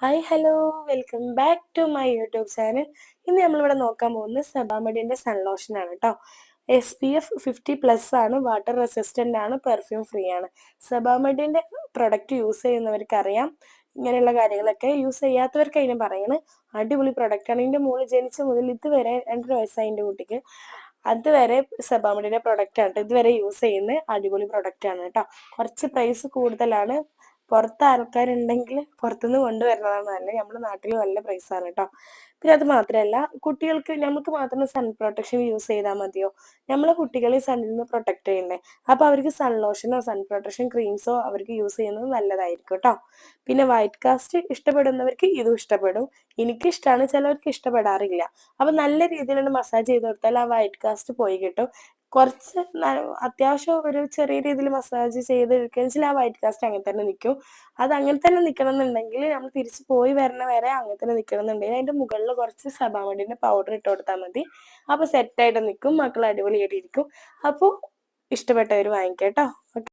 Hi hello welcome back to my YouTube channel. ഇന്ന് നമ്മളിവിടെ നോക്കാൻ പോകുന്നത് സെബാമെഡിൻ്റെ സൺ ലോഷനാണ് കേട്ടോ. SPF 50+ ആണ്, വാട്ടർ റെസിസ്റ്റൻ്റ് ആണ്, പെർഫ്യൂം ഫ്രീ ആണ്. സെബാമെഡിൻ്റെ പ്രൊഡക്റ്റ് യൂസ് ചെയ്യുന്നവർക്കറിയാം ഇങ്ങനെയുള്ള കാര്യങ്ങളൊക്കെ. യൂസ് ചെയ്യാത്തവർക്ക് അതിന് പറയുന്നത് അടിപൊളി പ്രൊഡക്റ്റാണ്. ഇതിൻ്റെ മോള് ജനിച്ച മുതൽ ഇതുവരെ 2.5 വയസ്സായി എൻ്റെ കുട്ടിക്ക്. അതുവരെ സെബാമെഡിൻ്റെ പ്രൊഡക്റ്റാണ് കേട്ടോ ഇതുവരെ യൂസ് ചെയ്യുന്നത്. അടിപൊളി പ്രൊഡക്റ്റാണ് കേട്ടോ. കുറച്ച് പ്രൈസ് കൂടുതലാണ്. പുറത്ത് ആൾക്കാരുണ്ടെങ്കിൽ പുറത്തുനിന്ന് കൊണ്ടുവരുന്നതാണ് നല്ലത്. നമ്മുടെ നാട്ടിൽ നല്ല പ്രൈസാണ് കേട്ടോ. പിന്നെ അത് മാത്രമല്ല, കുട്ടികൾക്ക് നമുക്ക് മാത്രം സൺ പ്രൊട്ടക്ഷൻ യൂസ് ചെയ്താൽ മതിയോ? നമ്മളെ കുട്ടികളെ സണ്ണിൽ നിന്ന് പ്രൊട്ടക്ട് ചെയ്യണ്ടേ? അപ്പോൾ അവർക്ക് സൺ ലോഷനോ സൺ പ്രൊട്ടക്ഷൻ ക്രീംസോ അവർക്ക് യൂസ് ചെയ്യുന്നത് നല്ലതായിരിക്കും കേട്ടോ. പിന്നെ വൈറ്റ് കാസ്റ്റ് ഇഷ്ടപ്പെടുന്നവർക്ക് ഇതും ഇഷ്ടപ്പെടും. എനിക്കിഷ്ടമാണ്, ചിലവർക്ക് ഇഷ്ടപ്പെടാറില്ല. അപ്പോൾ നല്ല രീതിയിലുള്ള മസാജ് ചെയ്ത് കൊടുത്താൽ ആ വൈറ്റ് കാസ്റ്റ് പോയി കിട്ടും. കുറച്ച് അത്യാവശ്യം ഒരു ചെറിയ രീതിയിൽ മസാജ് ചെയ്തെടുക്കുകയെന്ന് വെച്ചാൽ ആ വൈറ്റ് കാസ്റ്റ് അങ്ങനെ തന്നെ നിൽക്കും. അത് അങ്ങനെ തന്നെ നിൽക്കണം എന്നുണ്ടെങ്കിൽ നമ്മൾ തിരിച്ച് പോയി വരണ വരെ അങ്ങനെ തന്നെ നിൽക്കണം എന്നുണ്ടെങ്കിൽ അതിൻ്റെ മുകളിൽ കുറച്ച് സെബാമെഡിൻ്റെ പൗഡർ ഇട്ട് കൊടുത്താൽ മതി. അപ്പോൾ സെറ്റായിട്ട് നിൽക്കും, മക്കൾ അടിപൊളിയായിട്ട് ഇരിക്കും. അപ്പോൾ ഇഷ്ടപ്പെട്ടവർ വാങ്ങിക്കാം കേട്ടോ.